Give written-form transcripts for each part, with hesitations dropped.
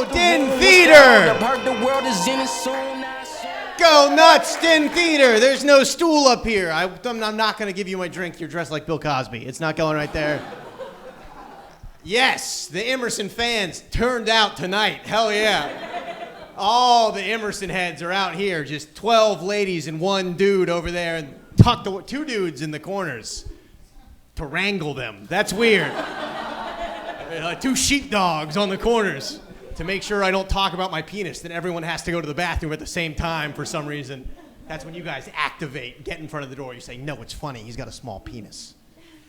Go Den Theater! Go nuts, Den Theater! There's no stool up here. I'm not going to give you my drink. You're dressed like Bill Cosby. It's not going right there. Yes, the Emerson fans turned out tonight. Hell yeah. All the Emerson heads are out here. Just 12 ladies and one dude over there, and tucked away, 2 dudes in the corners to wrangle them. That's weird. 2 sheepdogs on the corners to make sure I don't talk about my penis. Then everyone has to go to the bathroom at the same time for some reason. That's when you guys activate, get in front of the door. You say, no, it's funny. He's got a small penis.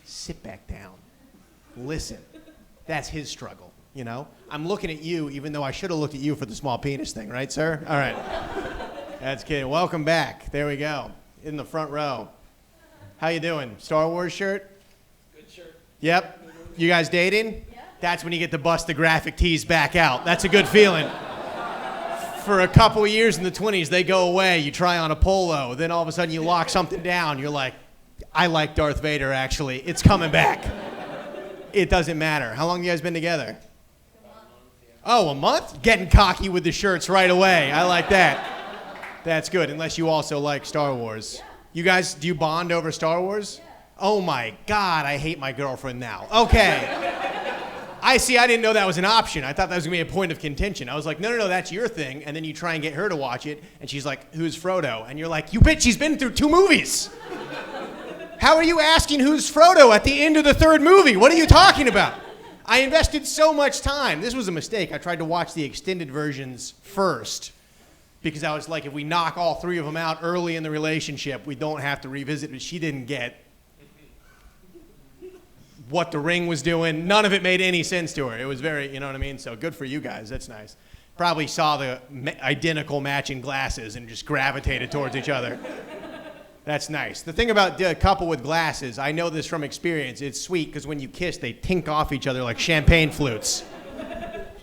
Sit back down. Listen. That's his struggle, you know? I'm looking at you, even though I should have looked at you for the small penis thing, right, sir? All right. That's kidding. Welcome back. There we go. In the front row. How you doing? Star Wars shirt? Good shirt. Yep. You guys dating? Yeah. That's when you get to bust the graphic tees back out. That's a good feeling. For a couple of years in the 20s, they go away. You try on a polo. Then all of a sudden you lock something down. You're like, I like Darth Vader, actually. It's coming back. It doesn't matter. How long have you guys been together? Oh, a month? Getting cocky with the shirts right away. I like that. That's good, unless you also like Star Wars. You guys, do you bond over Star Wars? Oh my God, I hate my girlfriend now. Okay. I didn't know that was an option. I thought that was gonna be a point of contention. I was like, no, that's your thing. And then you try and get her to watch it, and she's like, who's Frodo? And you're like, you bitch, she's been through 2 movies. How are you asking who's Frodo at the end of the 3rd movie? What are you talking about? I invested so much time. This was a mistake. I tried to watch the extended versions first because I was like, if we knock all 3 of them out early in the relationship, we don't have to revisit it. She didn't get what the ring was doing. None of it made any sense to her. It was very, you know what I mean? So good for you guys. That's nice. Probably saw the identical matching glasses and just gravitated towards each other. That's nice. The thing about a couple with glasses, I know this from experience, it's sweet because when you kiss, they tink off each other like champagne flutes.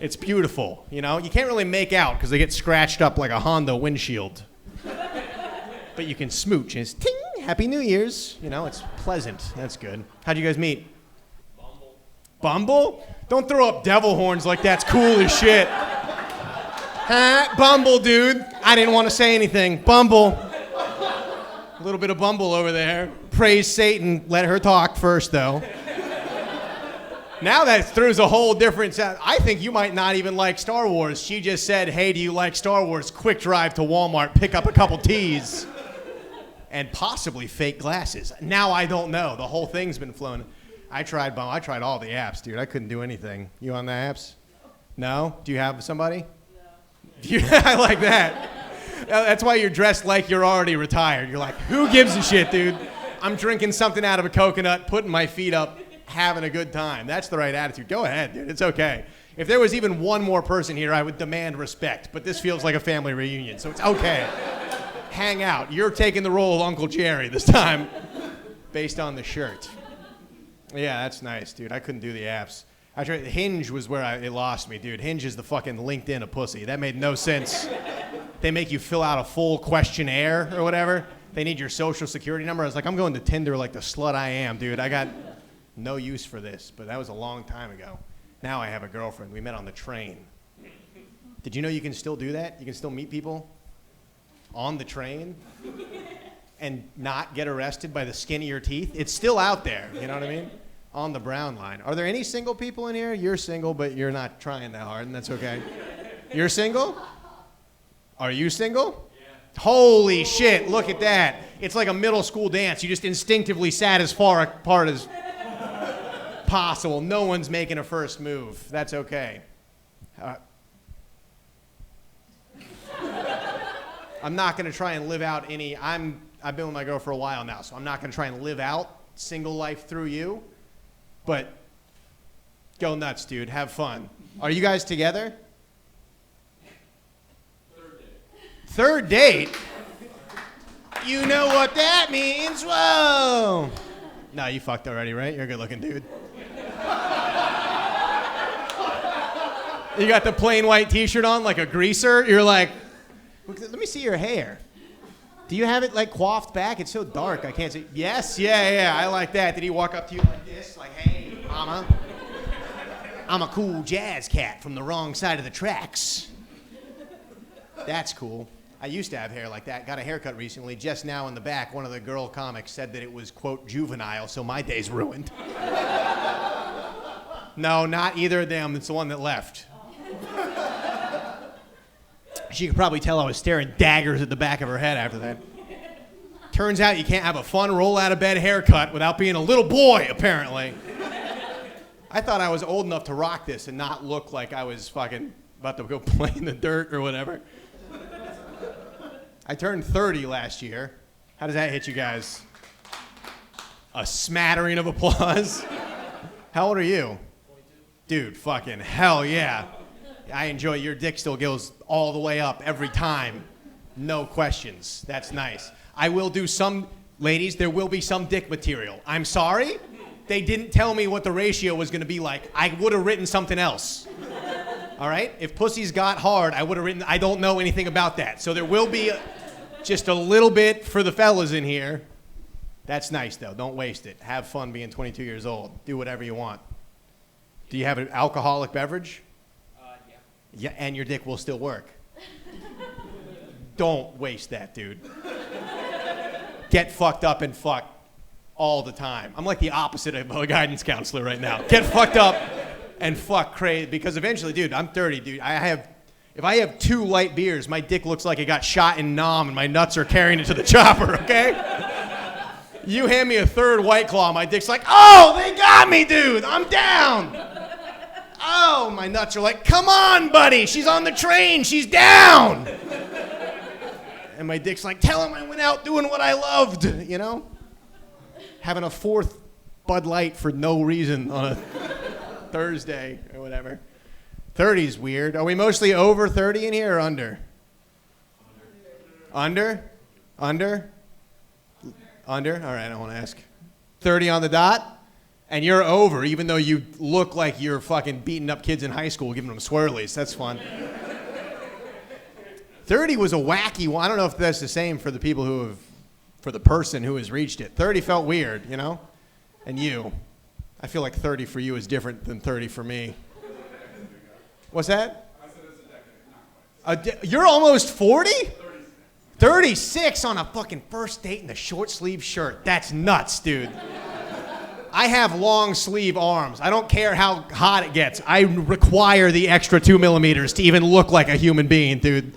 It's beautiful, you know? You can't really make out because they get scratched up like a Honda windshield. But you can smooch and it's ting, Happy New Year's. You know, it's pleasant. That's good. How'd you guys meet? Bumble. Bumble? Don't throw up devil horns like that's cool as shit. Huh? Bumble, dude. I didn't want to say anything. Bumble. A little bit of Bumble over there. Praise Satan. Let her talk first, though. Now that throws a whole different sound. I think you might not even like Star Wars. She just said, hey, do you like Star Wars? Quick drive to Walmart, pick up a couple teas, and possibly fake glasses. Now I don't know. The whole thing's been flown. I tried all the apps, dude. I couldn't do anything. You on the apps? No? Do you have somebody? No. I like that. That's why you're dressed like you're already retired. You're like, who gives a shit, dude? I'm drinking something out of a coconut, putting my feet up, having a good time. That's the right attitude. Go ahead, dude. It's okay. If there was even one more person here, I would demand respect. But this feels like a family reunion, so it's okay. Hang out. You're taking the role of Uncle Jerry this time, based on the shirt. Yeah, that's nice, dude. I couldn't do the apps. I tried. Hinge was where it lost me, dude. Hinge is the fucking LinkedIn of pussy. That made no sense. They make you fill out a full questionnaire or whatever. They need your social security number. I was like, I'm going to Tinder like the slut I am, dude. I got no use for this, but that was a long time ago. Now I have a girlfriend. We met on the train. Did you know you can still do that? You can still meet people on the train and not get arrested by the skin of your teeth? It's still out there, you know what I mean? On the brown line. Are there any single people in here? You're single, but you're not trying that hard, and that's okay. You're single? Are you single? Yeah. Holy shit, look at that. It's like a middle school dance. You just instinctively sat as far apart as possible. No one's making a first move. That's okay. I'm not going to try and live out any... I've been with my girl for a while now, so I'm not going to try and live out single life through you. But go nuts, dude. Have fun. Are you guys together? Third date? You know what that means. Whoa. No, you fucked already, right? You're a good looking dude. You got the plain white t-shirt on like a greaser. You're like, let me see your hair. Do you have it like coiffed back? It's so dark, I can't see. Yes, yeah, I like that. Did he walk up to you like this? Like, hey, mama. I'm a cool jazz cat from the wrong side of the tracks. That's cool. I used to have hair like that. Got a haircut recently. Just now in the back, one of the girl comics said that it was, quote, juvenile, so my day's ruined. No, not either of them. It's the one that left. She could probably tell I was staring daggers at the back of her head after that. Turns out you can't have a fun roll-out-of-bed haircut without being a little boy, apparently. I thought I was old enough to rock this and not look like I was fucking about to go play in the dirt or whatever. I turned 30 last year. How does that hit you guys? A smattering of applause. How old are you? 22. Dude, fucking hell yeah. I enjoy your dick still goes all the way up every time. No questions. That's nice. I will do some, ladies, there will be some dick material. I'm sorry. They didn't tell me what the ratio was going to be like. I would have written something else. All right? If pussies got hard, I would have written, I don't know anything about that. So there will be just a little bit for the fellas in here. That's nice, though. Don't waste it. Have fun being 22 years old. Do whatever you want. Do you have an alcoholic beverage? Yeah. Yeah, and your dick will still work. Don't waste that, dude. Get fucked up and fuck all the time. I'm like the opposite of a guidance counselor right now. Get fucked up and fuck crazy, because eventually, dude, I'm 30, dude. If I have 2 light beers, my dick looks like it got shot in Nam and my nuts are carrying it to the chopper, okay? You hand me a 3rd White Claw, my dick's like, oh, they got me, dude. I'm down. Oh, my nuts are like, come on, buddy. She's on the train. She's down. And my dick's like, tell him I went out doing what I loved, you know? Having a 4th Bud Light for no reason on a Thursday or whatever. 30's weird. Are we mostly over 30 in here or under? Under? Under? Under? All right, I don't want to ask. 30 on the dot? And you're over, even though you look like you're fucking beating up kids in high school, giving them swirlies. That's fun. 30 was a wacky one. I don't know if that's the same for the people who have, for the person who has reached it. 30 felt weird, you know? And you. I feel like 30 for you is different than 30 for me. What's that? I said it's a decade, not quite. You're almost 40? 36 on a fucking first date in a short sleeve shirt. That's nuts, dude. I have long sleeve arms. I don't care how hot it gets. I require the extra 2 millimeters to even look like a human being, dude.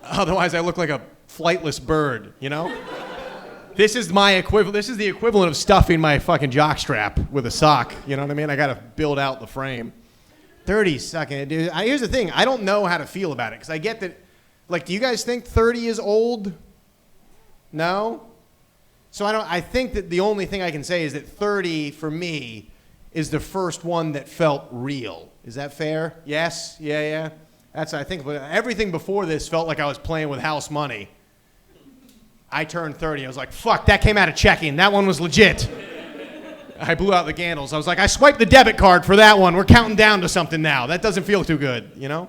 Otherwise, I look like a flightless bird, you know? This is my equivalent. This is the equivalent of stuffing my fucking jockstrap with a sock. You know what I mean? I got to build out the frame. 30 second, dude. Here's the thing. I don't know how to feel about it because I get that. Like, do you guys think 30 is old? No? So I think that the only thing I can say is that 30 for me is the first one that felt real. Is that fair? Yes? Yeah. That's, I think, everything before this felt like I was playing with house money. I turned 30. I was like, fuck, that came out of checking. That one was legit. I blew out the candles. I was like, I swiped the debit card for that one. We're counting down to something now. That doesn't feel too good, you know?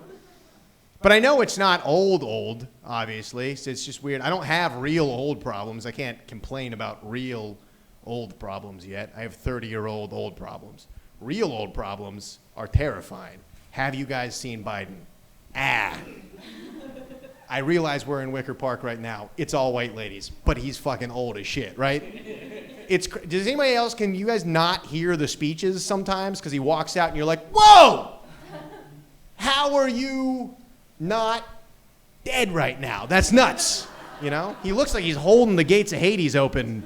But I know it's not old, obviously. So it's just weird. I don't have real old problems. I can't complain about real old problems yet. I have 30-year-old old problems. Real old problems are terrifying. Have you guys seen Biden? I realize we're in Wicker Park right now. It's all white ladies, but he's fucking old as shit, right? Does anybody else, can you guys not hear the speeches sometimes? Because he walks out and you're like, whoa! How are you not dead right now? That's nuts, you know? He looks like he's holding the gates of Hades open.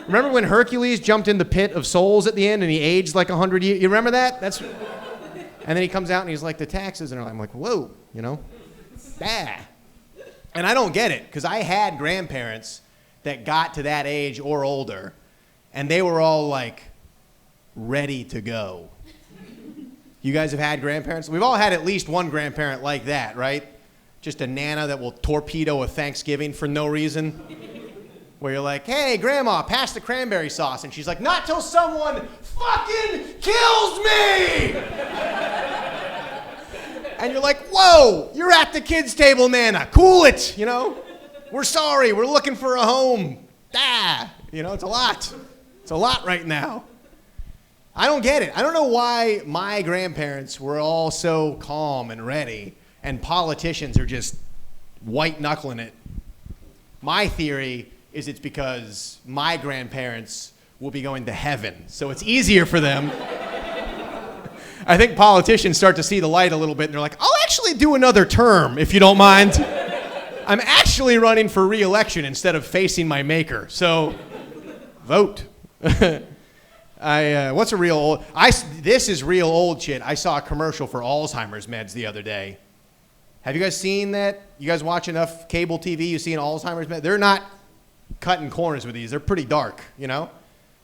Remember when Hercules jumped in the pit of souls at the end and he aged like 100 years? You remember that? And then he comes out and he's like, the taxes, and I'm like, whoa, you know? And I don't get it, because I had grandparents that got to that age or older, and they were all like ready to go. You guys have had grandparents? We've all had at least one grandparent like that, right? Just a nana that will torpedo a Thanksgiving for no reason. Where you're like, hey, grandma, pass the cranberry sauce. And she's like, not till someone fucking kills me! And you're like, whoa, you're at the kids' table, Nana. Cool it, you know? We're sorry, we're looking for a home. You know, it's a lot. It's a lot right now. I don't get it. I don't know why my grandparents were all so calm and ready, and politicians are just white-knuckling it. My theory is it's because my grandparents will be going to heaven, so it's easier for them. I think politicians start to see the light a little bit, and they're like, I'll actually do another term, if you don't mind. I'm actually running for re-election instead of facing my maker, so vote. What's a real old... This is real old shit. I saw a commercial for Alzheimer's meds the other day. Have you guys seen that? You guys watch enough cable TV? You see an Alzheimer's med? They're not cutting corners with these. They're pretty dark, you know?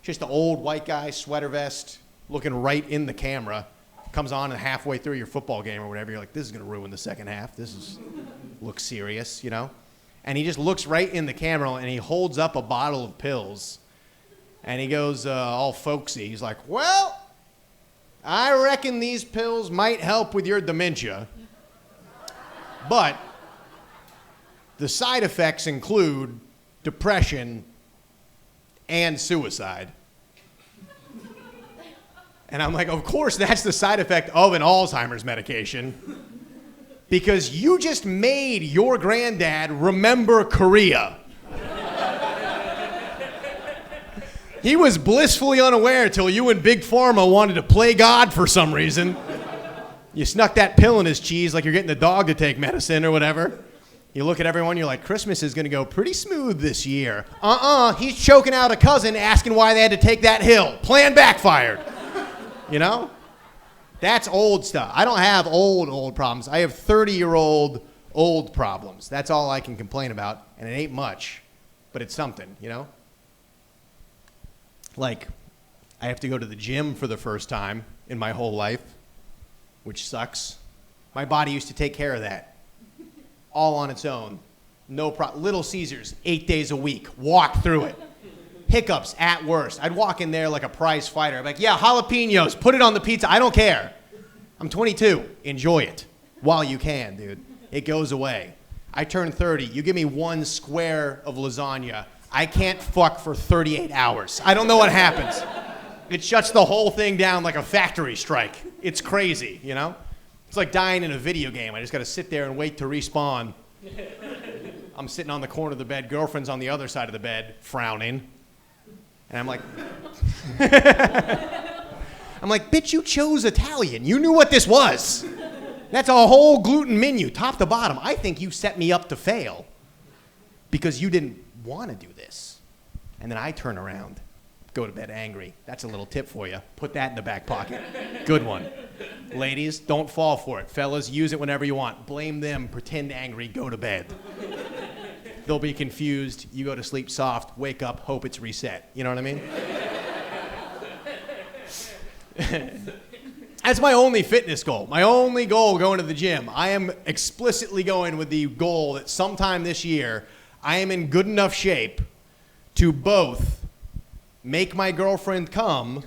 Just an old white guy, sweater vest, looking right in the camera. Comes on and halfway through your football game or whatever, you're like, this is going to ruin the second half. Looks serious, you know? And he just looks right in the camera and he holds up a bottle of pills. And he goes all folksy. He's like, well, I reckon these pills might help with your dementia. But the side effects include depression and suicide. And I'm like, of course that's the side effect of an Alzheimer's medication. Because you just made your granddad remember Korea. He was blissfully unaware till you and Big Pharma wanted to play God for some reason. You snuck that pill in his cheese like you're getting the dog to take medicine or whatever. You look at everyone, you're like, Christmas is going to go pretty smooth this year. He's choking out a cousin asking why they had to take that hill. Plan backfired. You know? That's old stuff. I don't have old problems. I have 30-year-old old problems. That's all I can complain about, and it ain't much, but it's something, you know? Like, I have to go to the gym for the first time in my whole life, which sucks. My body used to take care of that, all on its own. Little Caesars, 8 days a week, walk through it. Hiccups at worst. I'd walk in there like a prize fighter. I'd be like, yeah, jalapenos, put it on the pizza. I don't care. I'm 22. Enjoy it while you can, dude. It goes away. I turn 30. You give me one square of lasagna, I can't fuck for 38 hours. I don't know what happens. It shuts the whole thing down like a factory strike. It's crazy, you know? It's like dying in a video game. I just got to sit there and wait to respawn. I'm sitting on the corner of the bed. Girlfriend's on the other side of the bed, frowning. And I'm like, bitch, you chose Italian. You knew what this was. That's a whole gluten menu, top to bottom. I think you set me up to fail because you didn't want to do this. And then I turn around, go to bed angry. That's a little tip for you. Put that in the back pocket. Good one. Ladies, don't fall for it. Fellas, use it whenever you want. Blame them, pretend angry, go to bed. They'll be confused. You go to sleep soft, wake up, hope it's reset. You know what I mean? That's my only fitness goal. My only goal going to the gym. I am explicitly going with the goal that sometime this year, I am in good enough shape to both make my girlfriend come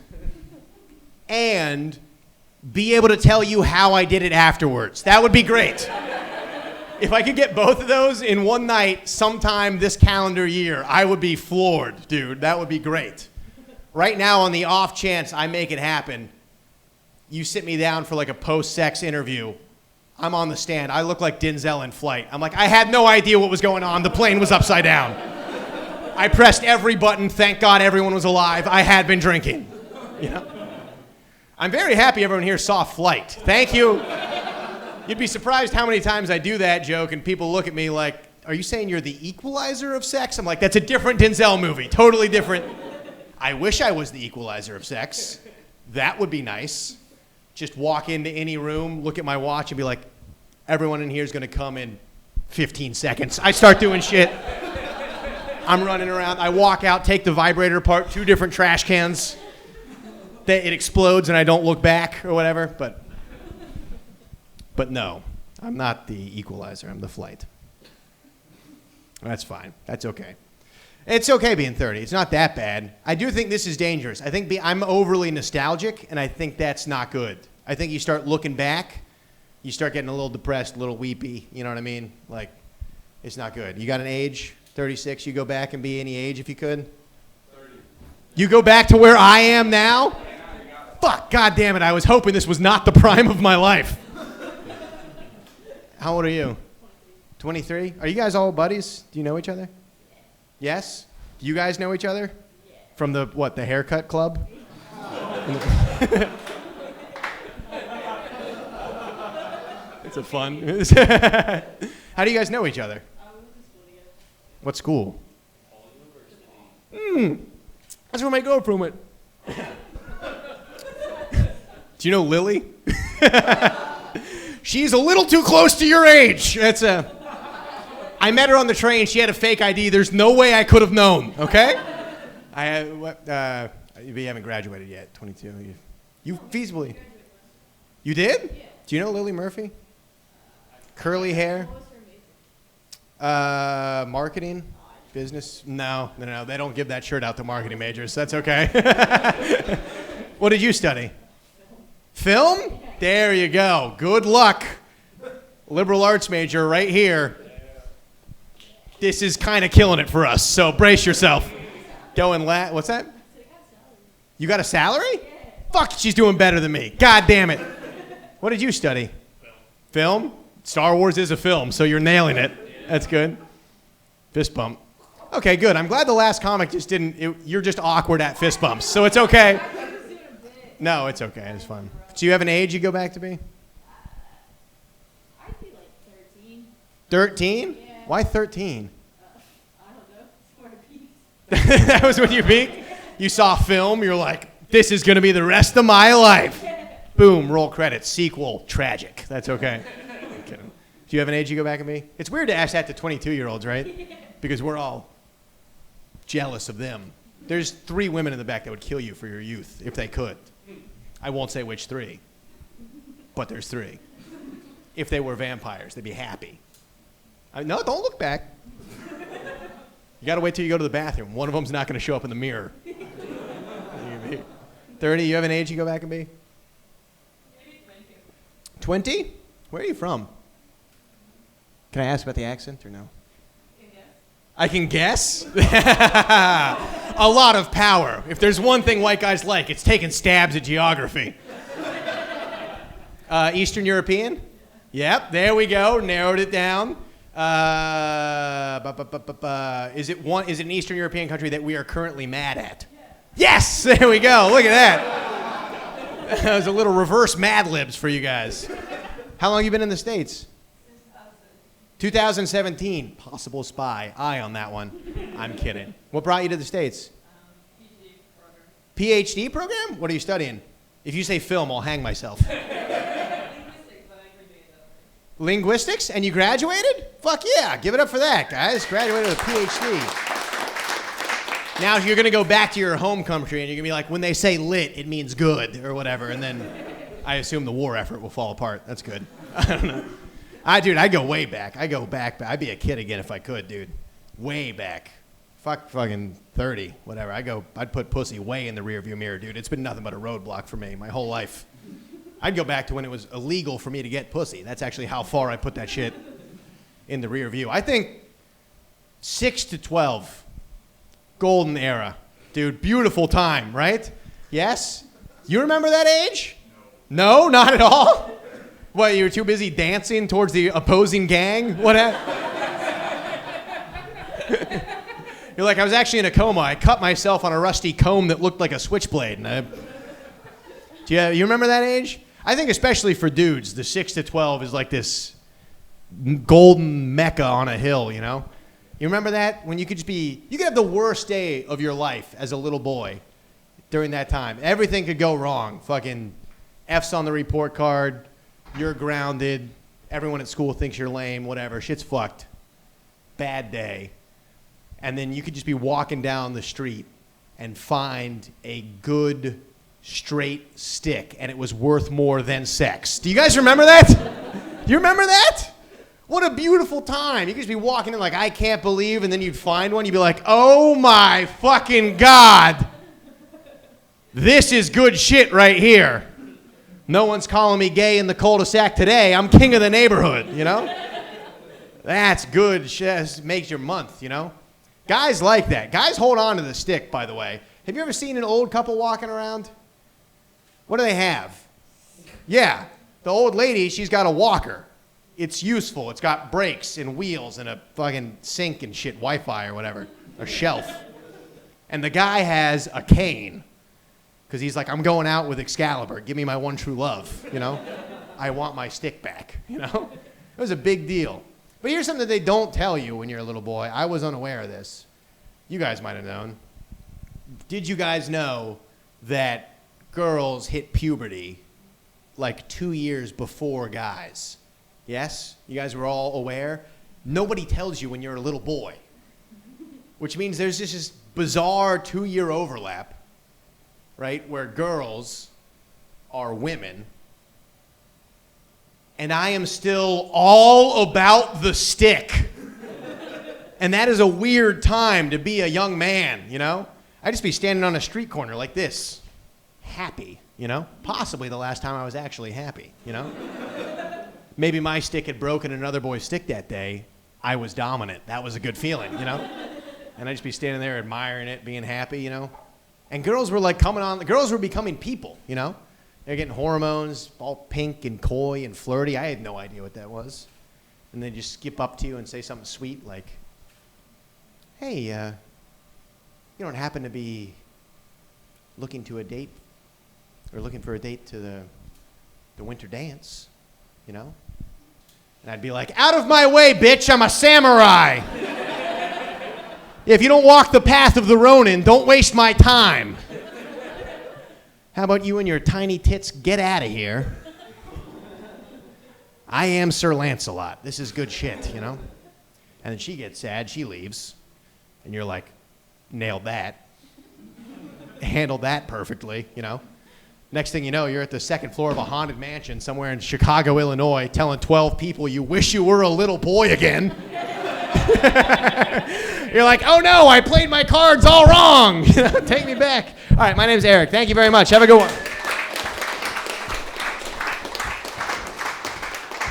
and be able to tell you how I did it afterwards. That would be great. If I could get both of those in one night sometime this calendar year, I would be floored, dude. That would be great. Right now, on the off chance I make it happen, you sit me down for like a post-sex interview. I'm on the stand. I look like Denzel in Flight. I'm like, I had no idea what was going on. The plane was upside down. I pressed every button. Thank God everyone was alive. I had been drinking. You know? I'm very happy everyone here saw Flight. Thank you. You'd be surprised how many times I do that joke and people look at me like, are you saying you're the equalizer of sex? I'm like, that's a different Denzel movie. Totally different. I wish I was the equalizer of sex. That would be nice. Just walk into any room, look at my watch, and be like, everyone in here is going to come in 15 seconds. I start doing shit. I'm running around. I walk out, take the vibrator apart, 2 different trash cans. It explodes and I don't look back or whatever. But no, I'm not the equalizer. I'm the Flight. That's fine. That's okay. It's okay being 30. It's not that bad. I do think this is dangerous. I think I'm overly nostalgic, and I think that's not good. I think you start looking back, you start getting a little depressed, a little weepy. You know what I mean? Like, it's not good. You got an age, 36, you go back and be any age if you could? 30. You go back to where I am now? Hang on, you got it. Fuck, God damn it, I was hoping this was not the prime of my life. How old are you? 23? Are you guys all buddies? Do you know each other? Yes? Do you guys know each other? From the, what, the haircut club? It's a fun. How do you guys know each other? What school? That's where my girlfriend went. Do you know Lily? She's a little too close to your age. I met her on the train. She had a fake ID. There's no way I could have known. Okay? You haven't graduated yet. 22. You feasibly. You did? Yeah. Do you know Lily Murphy? Curly hair. Marketing. Business. No. They don't give that shirt out to marketing majors. That's okay. What did you study? Film? There you go. Good luck. Liberal arts major right here. This is kind of killing it for us, so brace yourself. What's that? You got a salary? Fuck, she's doing better than me. God damn it. What did you study? Film? Star Wars is a film, so you're nailing it. That's good. Fist bump. Okay, good. I'm glad the last comic just you're just awkward at fist bumps, so it's okay. No, it's okay. It's fun. Do you have an age you go back to be? I'd be like 13. 13? Yeah. Why 13? I don't know. It's where I peaked. That was when you peaked? You saw film, you're like, this is going to be the rest of my life. Boom, roll credits, sequel, tragic. That's okay. I'm kidding. Do you have an age you go back and be? It's weird to ask that to 22-year-olds, right? Because we're all jealous of them. There's 3 women in the back that would kill you for your youth if they could. I won't say which 3, but there's 3. If they were vampires, they'd be happy. No, don't look back. You got to wait till you go to the bathroom. One of them's not going to show up in the mirror. 30, you have an age you go back and be? Maybe 20. 20? Where are you from? Can I ask about the accent or no? I can guess? A lot of power. If there's one thing white guys like, it's taking stabs at geography. Eastern European? Yep, there we go. Narrowed it down. Is it an Eastern European country that we are currently mad at? Yes! There we go. Look at that. That was a little reverse Mad Libs for you guys. How long have you been in the States? 2017. Possible spy. Eye on that one. I'm kidding. What brought you to the States? PhD program? What are you studying? If you say film, I'll hang myself. Linguistics? And you graduated? Fuck yeah. Give it up for that, guys. Graduated with a PhD. Now you're going to go back to your home country and you're going to be like, when they say lit, it means good or whatever. And then I assume the war effort will fall apart. That's good. I don't know. I go way back. I go back. I'd be a kid again if I could, dude. Way back. Fucking 30, whatever. I'd put pussy way in the rearview mirror, dude. It's been nothing but a roadblock for me my whole life. I'd go back to when it was illegal for me to get pussy. That's actually how far I put that shit in the rear view. I think 6 to 12, golden era. Dude, beautiful time, right? Yes? You remember that age? No, not at all? What, you were too busy dancing towards the opposing gang? What You're like, I was actually in a coma. I cut myself on a rusty comb that looked like a switchblade. You remember that age? I think especially for dudes, the 6 to 12 is like this golden mecca on a hill, you know? You remember that? When you could have the worst day of your life as a little boy during that time. Everything could go wrong. Fucking F's on the report card. You're grounded. Everyone at school thinks you're lame, whatever. Shit's fucked. Bad day. And then you could just be walking down the street and find a good straight stick, and it was worth more than sex. Do you guys remember that? Do you remember that? What a beautiful time. You could just be walking in like, I can't believe, and then you'd find one. You'd be like, oh my fucking God. This is good shit right here. No one's calling me gay in the cul-de-sac today. I'm king of the neighborhood, you know? That's good shit. Makes your month, you know? Guys like that. Guys hold on to the stick, by the way. Have you ever seen an old couple walking around? What do they have? Yeah, the old lady, she's got a walker. It's useful. It's got brakes and wheels and a fucking sink and shit, Wi-Fi or whatever, a shelf. And the guy has a cane because he's like, I'm going out with Excalibur. Give me my one true love, you know? I want my stick back, you know? It was a big deal. But here's something that they don't tell you when you're a little boy. I was unaware of this. You guys might have known. Did you guys know that girls hit puberty like 2 years before guys? Yes? You guys were all aware? Nobody tells you when you're a little boy. Which means there's just this bizarre 2-year overlap, right, where girls are women. And I am still all about the stick. And that is a weird time to be a young man, you know? I'd just be standing on a street corner like this, happy, you know? Possibly the last time I was actually happy, you know? Maybe my stick had broken another boy's stick that day. I was dominant. That was a good feeling, you know? And I'd just be standing there admiring it, being happy, you know? And girls were like coming on, the girls were becoming people, you know? They're getting hormones, all pink and coy and flirty. I had no idea what that was. And they just skip up to you and say something sweet like, hey, you don't happen to be looking to a date or looking for a date to the winter dance, you know? And I'd be like, out of my way, bitch, I'm a samurai. If you don't walk the path of the Ronin, don't waste my time. How about you and your tiny tits get out of here? I am Sir Lancelot. This is good shit, you know? And then she gets sad, she leaves. And you're like, nailed that. Handled that perfectly, you know? Next thing you know, you're at the second floor of a haunted mansion somewhere in Chicago, Illinois, telling 12 people you wish you were a little boy again. You're like, oh no, I played my cards all wrong. Take me back. All right, my name's Eric. Thank you very much. Have a good one.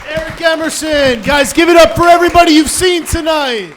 Eric Emerson. Guys, give it up for everybody you've seen tonight.